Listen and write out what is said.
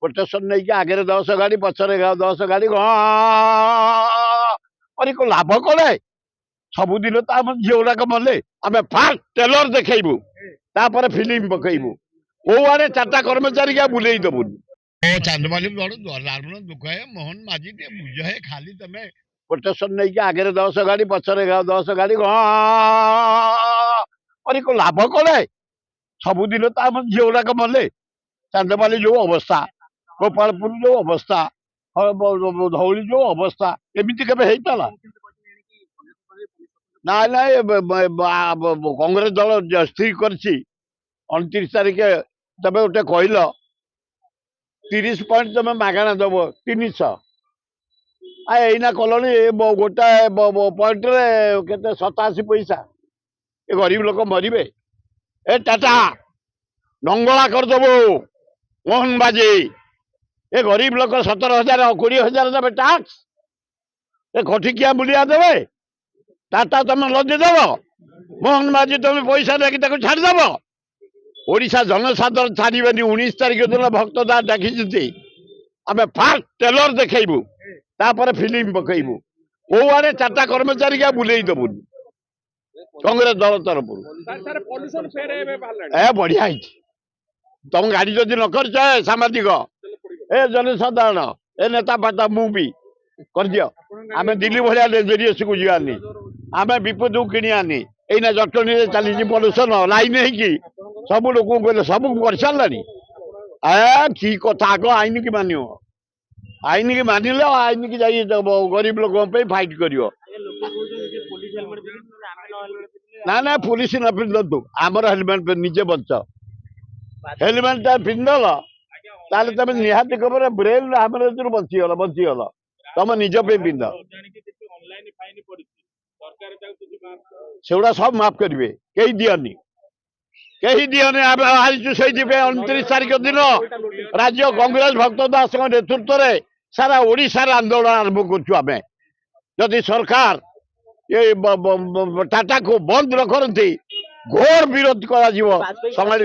protection ନେଇକି ଆଗରେ 10 ଗାଡି ପଛରେ 10 ଗାଡି ଲାଭ କଲେ ସବୁଦିନ ତ ଆମ ଝିଅ ଗୁଡାକ ମଲେ ଆମେ ଫାଷ୍ଟ ଟ୍ରେଲର ଦେଖେଇବୁ ତାପରେ ଫିଲ୍ମ ପକେଇବୁ କୋଉଆଡେ 4ଟା କର୍ମଚାରୀ ବୁଲେଇ ଦେବୁନି ଚାନ୍ଦବାଲି ଦୁଃଖ ହେ ମୋହନ ମାଝି ଟିକେ ବୁଝ ହେ ଖାଲି ତମେ ପ୍ରୋଟେକ୍ସନ ନେଇକି ଆଗରେ 10 ଗାଡି ପଛରେ 10 ଗାଡି ଲାଭ କଲେ ସବୁଦିନ ତ ଆମ ଝିଅ ଗୁଡାକ ମଲେ ଚାନ୍ଦବାଲି ଯୋଉ ଅବସ୍ଥା ଗୋପାଳପୁର ଯୋଉ ଅବସ୍ଥା ଧଉଳି ଯୋଉ ଅବସ୍ଥା ଏମିତି କେବେ ହେଇଥିଲା ନାଇଁ ନାଇଁ କଂଗ୍ରେସ ଦଳ ସ୍ଥିର କରିଛି 29 ତାରିଖ ତମେ ଗୋଟେ କହିଲ 30 ପଏଣ୍ଟ ତମେ ମାଗଣା ଦବ 300 ଏଇନା କଲଣି ଗୋଟାଏ ପଏଣ୍ଟରେ କେତେ 87 ପଇସା ଏ ଗରିବ ଲୋକ ମରିବେ ଏ ଟାଟା ନଙ୍ଗଳା କରିଦବୁ ମୋହନ ବାଜି ଏ ଗରିବ ଲୋକ 17,000 20,000 ଦେବେ ଟ୍ୟାକ୍ସ ଏ ଖଟିକିଆ ମୂଲିଆ ଦେବେ ଟାଟା ତମେ ଲଦିଦବ ମୋହନ ମାଝି ତମେ ପଇସା ଦେଇକି ତାକୁ ଛାଡ଼ିଦବ ଓଡ଼ିଶା ଜନସାଧାରଣ ଛାଡ଼ିବେନି 19 ତାରିଖ ଦିନ ଭକ୍ତ ଦାସ ଡାକିଛନ୍ତି ଆମେ ଫାଷ୍ଟ ଟ୍ରେଲର ଦେଖେଇବୁ ତାପରେ ଫିଲ୍ମ ପକେଇବୁ କୋଉଆଡେ 4ଟା କର୍ମଚାରୀ ବୁଲେଇ ଦେବୁନି କଂଗ୍ରେସ ଦଳ ତରଫରୁ ବଢିଆ ହେଇଛି ତମ ଗାଡି ଯଦି ନ କରିଛ ସାମ୍ବାଦିକ ଏ ଜନସାଧାରଣ ଏ ନେତା ଫାତା ମୁଁ ବି କରିଦିଅ ଆମେ ଦିଲ୍ଲୀ ଭଳିଆ କୁ ଯିବାନି ଆମେ ବିପଦକୁ କିଣି ଆନି ଏଇନା ଜଟଣୀରେ ଚାଲିଛି ପଲ୍ୟୁସନ ଲାଇନ ହେଇକି ସବୁ ଲୋକଙ୍କୁ କହିଲେ ସବୁ କରିସାରିଲାଣି କି କଥା ଆଗ ଆଇନ କି ମାନିବ ଆଇନ କି ମାନିଲେ ଆଇନ କି ଯାଇ ଗରିବ ଲୋକଙ୍କ ପାଇଁ ଫାଇଟ କରିବ ନା ନା ପୁଲିସ ନ ପିନ୍ଧନ୍ତୁ ଆମର ହେଲମେଟ ନିଜେ ବଞ୍ଚ ହେଲମେଟ ଟା ପିନ୍ଧଲ ତାହେଲେ ତମେ ନିହାତି ଖବର ବ୍ରେନ ଆମର ବଞ୍ଚିଗଲ ତମ ନିଜ ପାଇଁ ପିନ୍ଧ ସେଗୁଡା ସବୁ ମାଫ କରିବେ କେହି ଦିଅନି ଆମେ ବାହାରିଛୁ ସେଇଥିପାଇଁ 29 ତାରିଖ ଦିନ ରାଜ୍ୟ କଂଗ୍ରେସ ଭକ୍ତ ଦାସଙ୍କ ନେତୃତ୍ୱରେ ସାରା ଓଡ଼ିଶାରେ ଆନ୍ଦୋଳନ ଆରମ୍ଭ କରୁଛୁ ଆମେ ଯଦି ସରକାର ଏ ଟାଟାକୁ ବନ୍ଦ ନ କରନ୍ତି ଘୋର ବିରୋଧ କରାଯିବ ସମାଜ